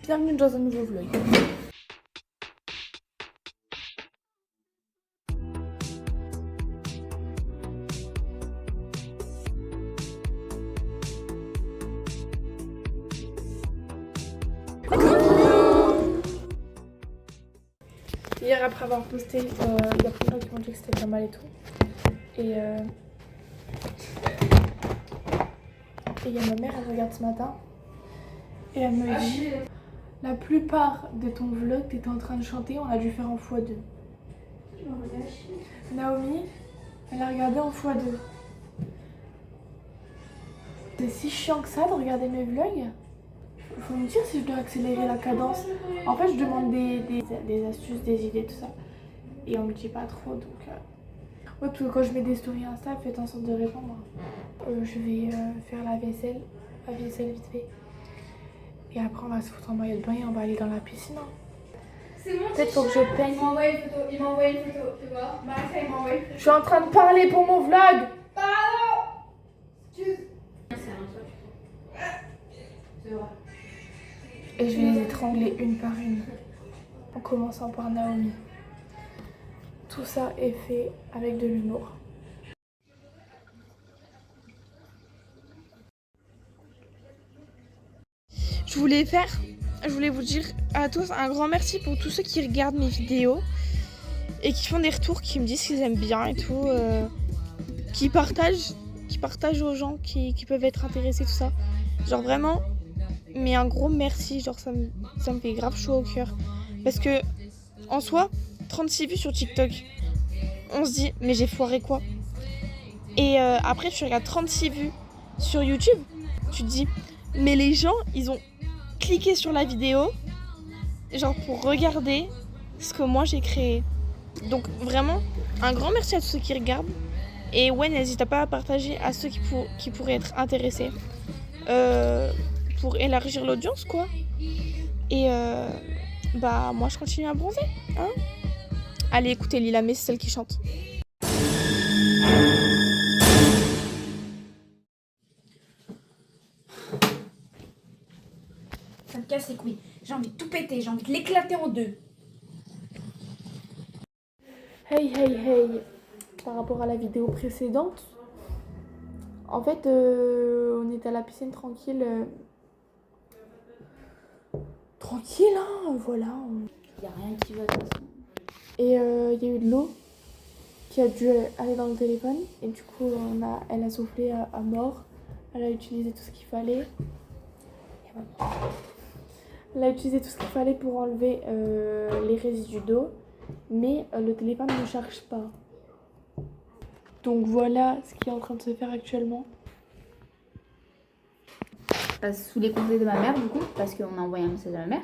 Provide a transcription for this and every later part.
Bienvenue dans un nouveau vlog. Hier, après avoir posté, il y a plein de gens qui m'ont dit que c'était pas mal et tout. Et il y a ma mère, elle regarde ce matin. Et elle me dit, la plupart de ton vlog, t'étais en train de chanter, on a dû faire en x2. Naomi, elle a regardé en x2. C'est si chiant que ça de regarder mes vlogs. Faut me dire si je dois accélérer la cadence. En fait, je demande des astuces, des idées, tout ça. Et on me dit pas trop, donc... Ouais, parce que quand je mets des stories Insta, faites en sorte de répondre. Je vais faire la vaisselle vite fait. Et après, on va se foutre en maillot de bain et on va aller dans la piscine. C'est mon Peut-être faut que je paye. Il m'a envoyé une photo, tu vois. Marissa, il m'a envoyé une photo. Je suis en train de parler pour mon vlog. Pardon. Excuse. C'est vrai. Et je vais les étrangler une par une. En commençant par Naomi. Tout ça est fait avec de l'humour. Je voulais vous dire à tous un grand merci pour tous ceux qui regardent mes vidéos et qui font des retours, qui me disent qu'ils aiment bien et tout, qui partagent aux gens qui peuvent être intéressés, tout ça. Genre vraiment, mais un gros merci, genre ça me fait grave chaud au cœur. Parce que, en soi, 36 vues sur TikTok, on se dit, mais j'ai foiré quoi? Et après, tu regardes 36 vues sur YouTube, tu te dis, mais les gens, ils ont cliqué sur la vidéo, genre pour regarder ce que moi j'ai créé. Donc vraiment, un grand merci à tous ceux qui regardent. Et ouais, n'hésite pas à partager à ceux qui pourraient être intéressés. Pour élargir l'audience, quoi. Et bah, moi je continue à bronzer, hein. Allez, écoutez Lila May, c'est celle qui chante. Ça me casse les couilles. J'ai envie de tout péter, j'ai envie de l'éclater en deux. Hey. Par rapport à la vidéo précédente, en fait, on était à la piscine tranquille. Tranquille, hein, voilà. Y a rien qui va de toute façon. Et il y a eu de l'eau qui a dû aller dans le téléphone. Et du coup, elle a soufflé à mort. Elle a utilisé tout ce qu'il fallait. Elle a utilisé tout ce qu'il fallait pour enlever les résidus d'eau. Mais le téléphone ne charge pas. Donc voilà ce qui est en train de se faire actuellement. Sous les conseils de ma mère, du coup, parce qu'on a envoyé un message à ma mère.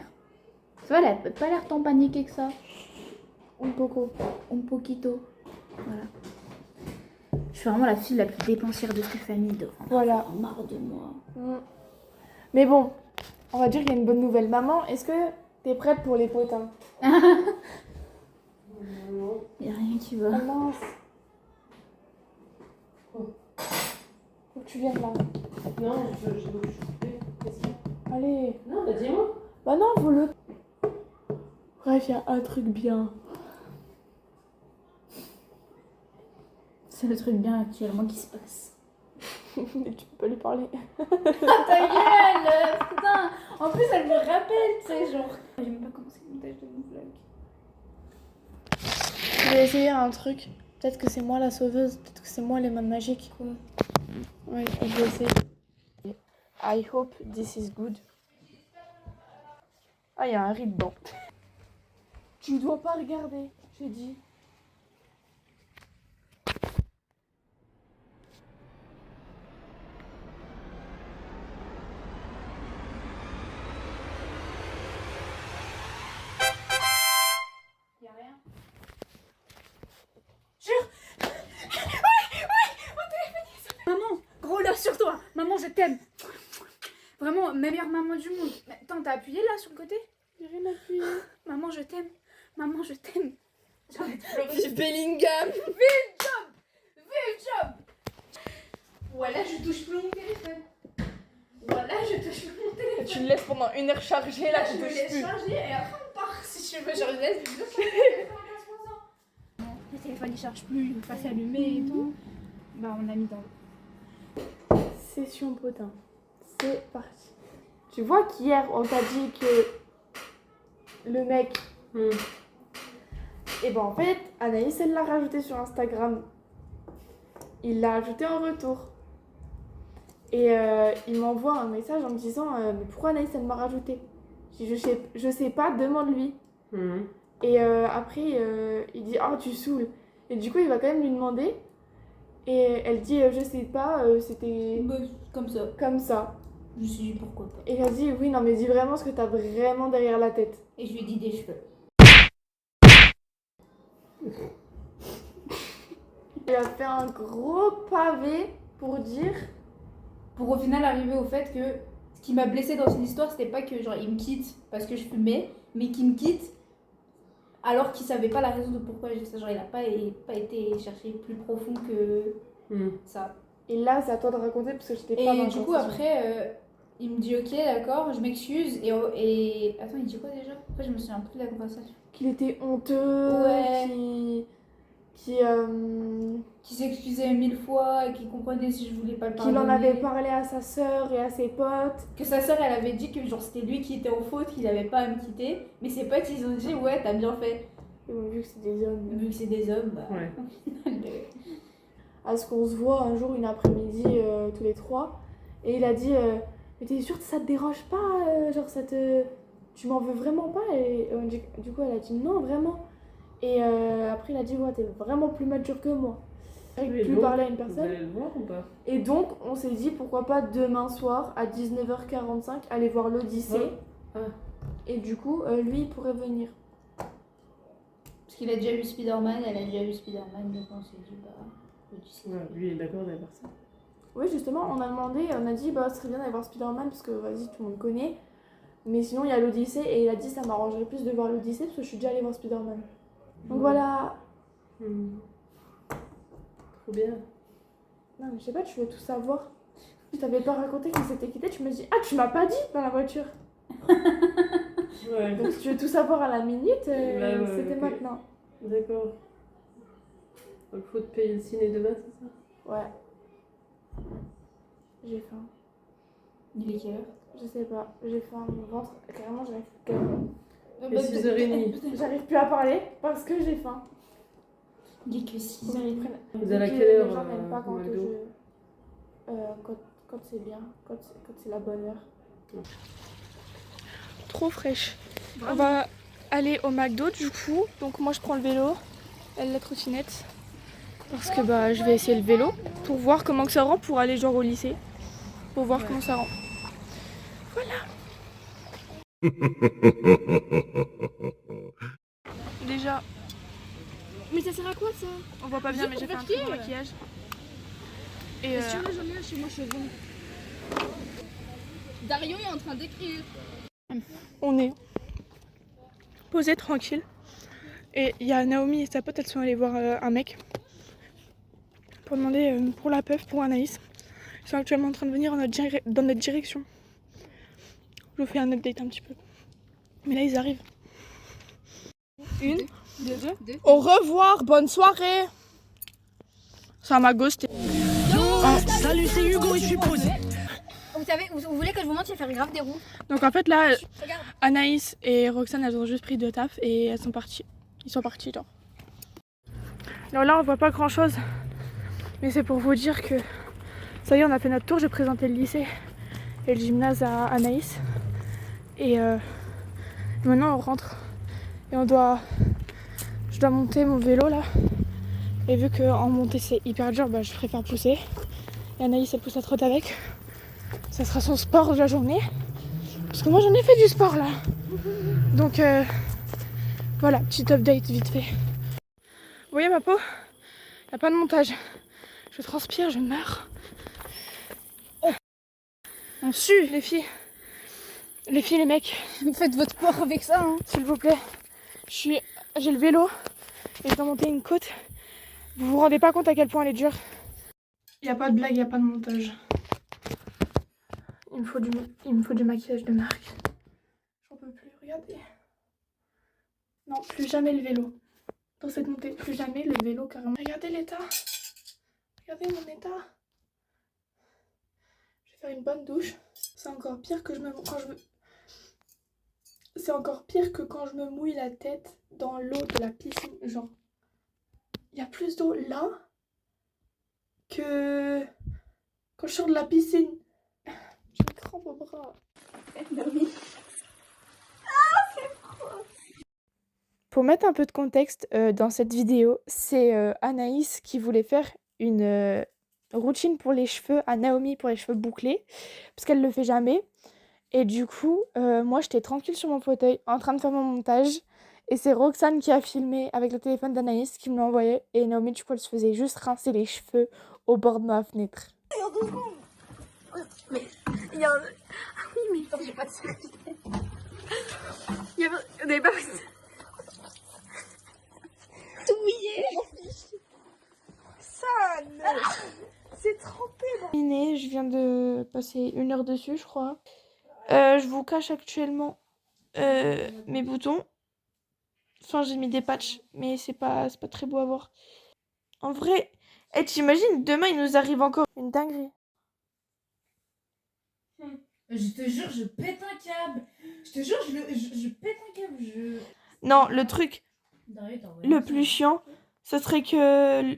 Ça va, elle a pas l'air tant paniquée que ça. Un poquito. Voilà. Je suis vraiment la fille la plus dépensière de cette famille. Voilà. On a marre de moi. Mais bon, on va dire qu'il y a une bonne nouvelle. Maman, est-ce que t'es prête pour les potins? Y a rien qui va. Oh mince. Faut que tu viennes là. Non, j'ai beaucoup chauffé. Qu'est-ce qu'il y a? Allez. Non, bah dis-moi. Bah non, faut-le. Bref, il y a un truc bien. C'est le truc bien actuellement qui se passe. Mais tu peux pas lui parler. Ta gueule, putain. En plus, elle me rappelle, tu sais, genre. J'ai même pas commencé le montage de mon vlog. Je vais essayer un truc. Peut-être que c'est moi la sauveuse. Peut-être que c'est moi les mains magiques. Ouais, je vais essayer. I hope this is good. Ah, il y a un riz dedans. Tu dois pas regarder, j'ai dit. Y'a rien. Jure. Maman, gros love sur toi. Maman, je t'aime. Vraiment, meilleure maman du monde. Mais attends, t'as appuyé là sur le côté? J'ai rien appuyé. Maman, je t'aime. Maman, je t'aime. J'ai envie de pleurer. Vive Bellingham. Vive job. Voilà, je touche plus mon téléphone. tu le laisses pendant 1 heure chargé, là, tu je me touches laisse plus. charger et après on part. Si tu veux, je laisse. Le téléphone il charge plus, il veut pas s'allumer et tout. Bah on a mis dans. Session potin. C'est parti. Tu vois qu'hier, on t'a dit que le mec... Et ben en fait, Anaïs, elle l'a rajouté sur Instagram. Il l'a ajouté en retour. Et il m'envoie un message en me disant mais pourquoi Anaïs, elle m'a rajouté? Je sais pas, demande-lui. Et après, il dit oh, tu saoules. Et du coup, il va quand même lui demander. Et elle dit je sais pas, c'était Bah, comme ça. comme ça. Je me suis dit pourquoi pas. Et elle a dit oui, non, mais dis vraiment ce que t'as vraiment derrière la tête. Et je lui ai dit des cheveux. Il a fait un gros pavé pour dire. Pour au final arriver au fait que ce qui m'a blessée dans cette histoire, c'était pas que genre il me quitte parce que je fumais, mais qu'il me quitte alors qu'il savait pas la raison de pourquoi j'ai fait ça. Genre il a pas été chercher plus profond que ça. Et là, c'est à toi de raconter parce que j'étais pas dans Et la du coup conversation. après, il me dit ok d'accord, je m'excuse et attends il dit quoi déjà? Après je me souviens plus de la conversation. Qu'il était honteux, Ouais. Qui s'excusait 1000 fois et qui comprenait si je voulais pas le pardonner. qu'il en avait parlé à sa sœur et à ses potes. Que sa sœur elle avait dit que genre c'était lui qui était en faute, qu'il avait pas à me quitter. Mais ses potes ils ont dit ouais t'as bien fait. Et bon, vu que c'est des hommes. Vu que c'est des hommes, bah. Ouais. À ce qu'on se voit un jour, une après-midi, tous les trois. Et il a dit mais t'es sûre que ça te dérange pas genre ça te... Tu m'en veux vraiment pas? Et du coup, elle a dit non, vraiment. Et après, il a dit ouais, t'es vraiment plus mature que moi. Mais Plus donc, parler à une Vous personne. allez le voir ou pas? Et donc, on s'est dit pourquoi pas demain soir à 19h45 aller voir l'Odyssée. Ouais. Ah. Et du coup, lui, il pourrait venir. Parce qu'il a déjà vu Spider-Man, elle a déjà vu Spider-Man, donc on s'est dit bah. l'Odyssée. Ouais, lui il est d'accord d'aller voir ça. Oui, justement, on a demandé, on a dit bah ce serait bien d'aller voir Spider-Man parce que vas-y, tout le monde connaît. Mais sinon, il y a l'Odyssée et il a dit ça m'arrangerait plus de voir l'Odyssée parce que je suis déjà allée voir Spider-Man. Donc voilà. Trop bien. Non, mais je sais pas, tu veux tout savoir. Je t'avais pas raconté qu'il s'était quitté, tu me dis ah, tu m'as pas dit dans la voiture. Ouais. Donc si tu veux tout savoir à la minute, Ouais, c'était ok. maintenant. D'accord. Donc faut te payer le ciné demain, c'est ça? Ouais. J'ai faim. Il est quelle heure? Je sais pas, j'ai faim, mon ventre, carrément j'arrive Et 6h30. j'arrive plus à parler parce que j'ai faim. Il est que 6 Ils heures. prennent- Vous allez à les quelle heure, gens n'aiment pas quand au McDo? quand c'est bien, quand c'est la bonne heure. Trop fraîche. On va aller au McDo du coup, donc moi je prends le vélo, elle la trottinette. Parce que bah je vais essayer le vélo pour voir comment que ça rend pour aller genre au lycée. Pour voir comment ça rend. Déjà, Mais ça sert à quoi ça? on voit pas bien mais j'ai fait un petit maquillage. Et Si tu veux, j'en ai un chez moi, je suis bon. Dario est en train d'écrire. on est posé tranquille. Et il y a Naomi et sa pote, elles sont allées voir un mec pour demander pour la peuf, pour Anaïs. Ils sont actuellement en train de venir dans notre direction. Je vous fais un update un petit peu. Mais là, ils arrivent. Une, deux. Au revoir, bonne soirée. Ça m'a ghosté. Salut, c'est Hugo et je suis posé. Vous voulez que je vous montre, il va faire grave des roues. Donc en fait, là, Regarde. Anaïs et Roxane, elles ont juste pris de taf et elles sont parties. Ils sont partis, genre. Alors là, on voit pas grand chose. Mais c'est pour vous dire que ça y est, on a fait notre tour. J'ai présenté le lycée et le gymnase à Anaïs. Et maintenant, on rentre. Et je dois monter mon vélo là. Et vu qu'en montée c'est hyper dur, bah, je préfère pousser. Et Anaïs, elle pousse la trotte avec. Ça sera son sport de la journée. Parce que moi, j'en ai fait du sport là. Donc voilà, petit update vite fait. Vous voyez ma peau? Il n'y a pas de montage. Je transpire, je meurs. Oh. On sue les filles. Les filles, les mecs. Vous faites votre sport avec ça, hein. S'il vous plaît. J'ai le vélo et je dois monter une côte. Vous vous rendez pas compte à quel point elle est dure. Il n'y a pas de blague, il n'y a pas de montage. Il me faut du maquillage de marque. J'en peux plus, regardez. Non, plus jamais le vélo. Dans cette montée, plus jamais le vélo carrément. Regardez l'état. Regardez mon état. Je vais faire une bonne douche. C'est encore pire que C'est encore pire que quand je me mouille la tête dans l'eau de la piscine. Genre, il y a plus d'eau là que quand je sors de la piscine. J'ai une crampe au bras. Pour mettre un peu de contexte dans cette vidéo, c'est Anaïs qui voulait faire une routine pour les cheveux à Naomi pour les cheveux bouclés, parce qu'elle le fait jamais. Et du coup, moi j'étais tranquille sur mon fauteuil en train de faire mon montage. Et c'est Roxane qui a filmé avec le téléphone d'Anaïs qui me l'a envoyé. Et Naomi, du coup, elle se faisait juste rincer les cheveux au bord de ma fenêtre. Mais il y a un... Ah oui, mais attends, j'ai pas de sécurité. Il y avait... On n'avait pas... Tout mouillé. Ça, c'est trempé. Je viens de passer 1 heure dessus, je crois. Je vous cache actuellement mes boutons. Enfin, j'ai mis des patchs, mais c'est pas très beau à voir. En vrai, t'imagines, demain il nous arrive encore une dinguerie. Je te jure, je pète un câble. Je te jure, je pète un câble. Non, le truc le plus chiant, ce serait que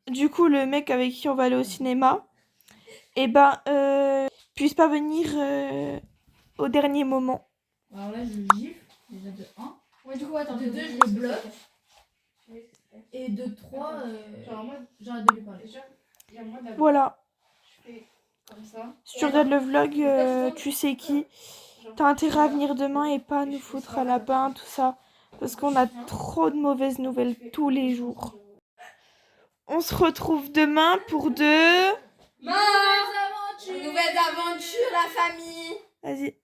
du coup le mec avec qui on va aller au cinéma, puisse pas venir au dernier moment. Alors là, je le gifle, déjà de 1. Ouais, du coup, attends. De 2, je le bloque. Et de 3, j'arrête de lui parler. Voilà. Comme ça. Si tu regardes le vlog, tu sais qui. T'as intérêt à venir demain et pas nous foutre à la pain, tout ça. Parce qu'on a trop de mauvaises nouvelles tous les jours. On se retrouve demain pour de... Nouvelles aventures, la famille. Vas-y.